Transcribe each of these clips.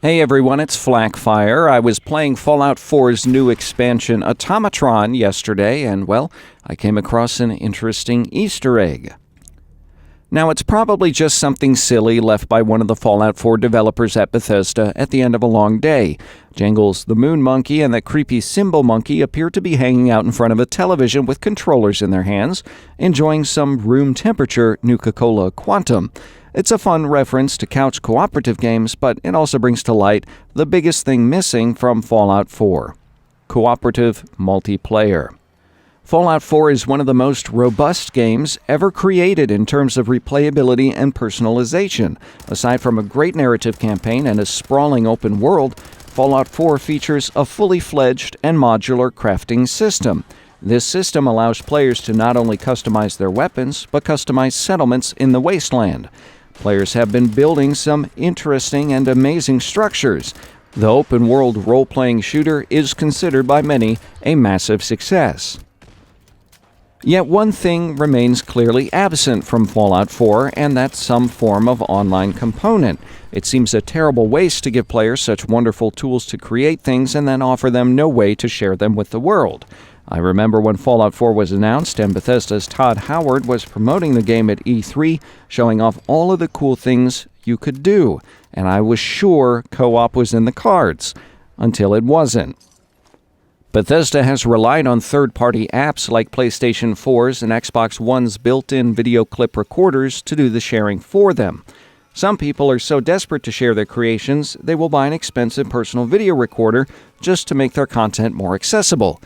Hey everyone, it's Flakfire. I was playing Fallout 4's new expansion Automatron yesterday, and well, I came across an interesting Easter egg. Now, it's probably just something silly left by one of the Fallout 4 developers at Bethesda at the end of a long day. Jangles the Moon Monkey and the creepy Symbol Monkey appear to be hanging out in front of a television with controllers in their hands, enjoying some room temperature Nuka-Cola Quantum. It's a fun reference to couch cooperative games, but it also brings to light the biggest thing missing from Fallout 4: cooperative multiplayer. Fallout 4 is one of the most robust games ever created in terms of replayability and personalization. Aside from a great narrative campaign and a sprawling open world, Fallout 4 features a fully fledged and modular crafting system. This system allows players to not only customize their weapons, but customize settlements in the wasteland. Players have been building some interesting and amazing structures. The open-world role-playing shooter is considered by many a massive success. Yet one thing remains clearly absent from Fallout 4, and that's some form of online component. It seems a terrible waste to give players such wonderful tools to create things and then offer them no way to share them with the world. I remember when Fallout 4 was announced and Bethesda's Todd Howard was promoting the game at E3, showing off all of the cool things you could do, and I was sure co-op was in the cards, until it wasn't. Bethesda has relied on third-party apps like PlayStation 4's and Xbox One's built-in video clip recorders to do the sharing for them. Some people are so desperate to share their creations, they will buy an expensive personal video recorder just to make their content more accessible.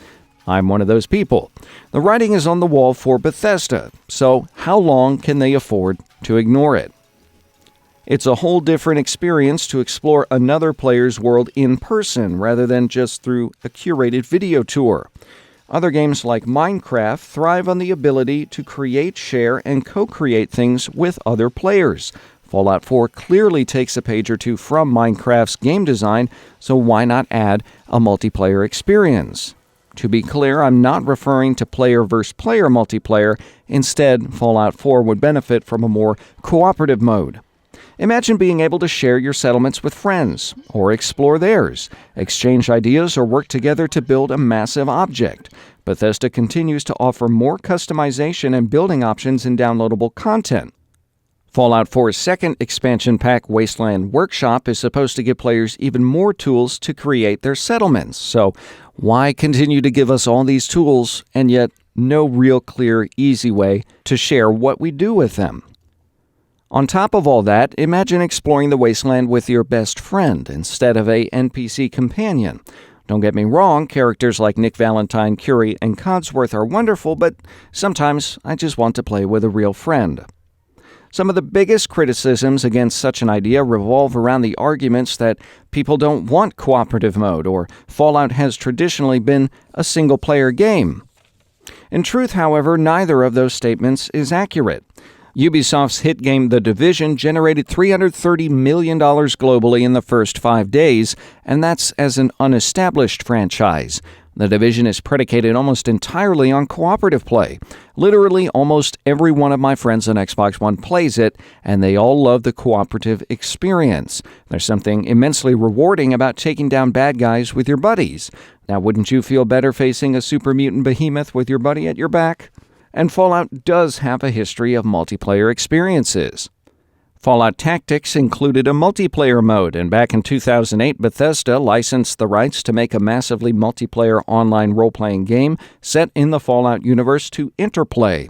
I'm one of those people. The writing is on the wall for Bethesda, so how long can they afford to ignore it? It's a whole different experience to explore another player's world in person rather than just through a curated video tour. Other games like Minecraft thrive on the ability to create, share, and co-create things with other players. Fallout 4 clearly takes a page or two from Minecraft's game design, so why not add a multiplayer experience? To be clear, I'm not referring to player versus player multiplayer. Instead, Fallout 4 would benefit from a more cooperative mode. Imagine being able to share your settlements with friends, or explore theirs, exchange ideas, or work together to build a massive object. Bethesda continues to offer more customization and building options in downloadable content. Fallout 4's second expansion pack, Wasteland Workshop, is supposed to give players even more tools to create their settlements. So, why continue to give us all these tools and yet no real clear, easy way to share what we do with them? On top of all that, imagine exploring the wasteland with your best friend instead of a NPC companion. Don't get me wrong, characters like Nick Valentine, Curie, and Codsworth are wonderful, but sometimes I just want to play with a real friend. Some of the biggest criticisms against such an idea revolve around the arguments that people don't want cooperative mode, or Fallout has traditionally been a single-player game. In truth, however, neither of those statements is accurate. Ubisoft's hit game The Division generated $330 million globally in the first 5 days, and that's as an unestablished franchise. The Division is predicated almost entirely on cooperative play. Literally, almost every one of my friends on Xbox One plays it, and they all love the cooperative experience. There's something immensely rewarding about taking down bad guys with your buddies. Now, wouldn't you feel better facing a super mutant behemoth with your buddy at your back? And Fallout does have a history of multiplayer experiences. Fallout Tactics included a multiplayer mode, and back in 2008, Bethesda licensed the rights to make a massively multiplayer online role-playing game set in the Fallout universe to Interplay.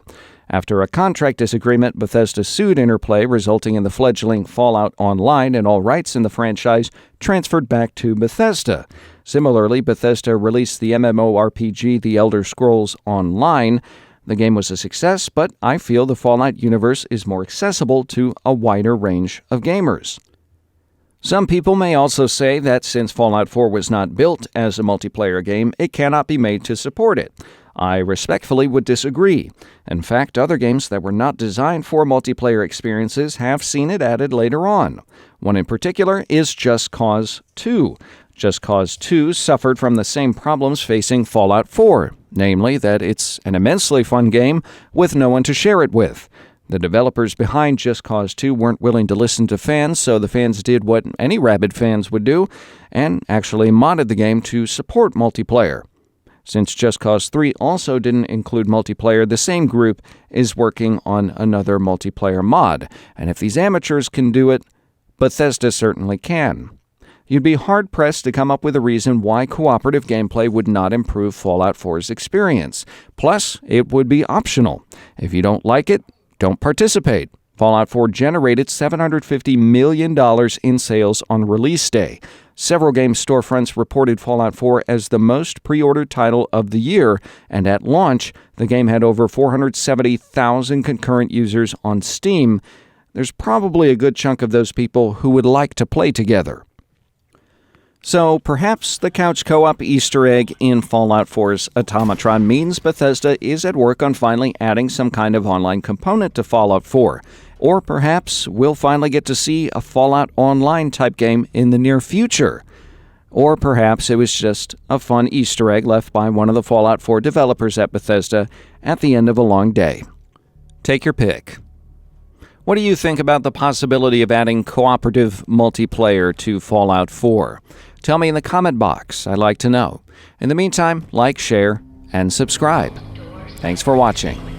After a contract disagreement, Bethesda sued Interplay, resulting in the fledgling Fallout Online, and all rights in the franchise transferred back to Bethesda. Similarly, Bethesda released the MMORPG The Elder Scrolls Online. The game was a success, but I feel the Fallout universe is more accessible to a wider range of gamers. Some people may also say that since Fallout 4 was not built as a multiplayer game, it cannot be made to support it. I respectfully would disagree. In fact, other games that were not designed for multiplayer experiences have seen it added later on. One in particular is Just Cause 2. Just Cause 2 suffered from the same problems facing Fallout 4, namely that it's an immensely fun game with no one to share it with. The developers behind Just Cause 2 weren't willing to listen to fans, so the fans did what any rabid fans would do and actually modded the game to support multiplayer. Since Just Cause 3 also didn't include multiplayer, the same group is working on another multiplayer mod, and if these amateurs can do it, Bethesda certainly can. You'd be hard-pressed to come up with a reason why cooperative gameplay would not improve Fallout 4's experience. Plus, it would be optional. If you don't like it, don't participate. Fallout 4 generated $750 million in sales on release day. Several game storefronts reported Fallout 4 as the most pre-ordered title of the year, and at launch, the game had over 470,000 concurrent users on Steam. There's probably a good chunk of those people who would like to play together. So perhaps the couch co-op Easter egg in Fallout 4's Automatron means Bethesda is at work on finally adding some kind of online component to Fallout 4. Or perhaps we'll finally get to see a Fallout Online type game in the near future. Or perhaps it was just a fun Easter egg left by one of the Fallout 4 developers at Bethesda at the end of a long day. Take your pick. What do you think about the possibility of adding cooperative multiplayer to Fallout 4? Tell me in the comment box. I'd like to know. In the meantime, like, share, and subscribe. Thanks for watching.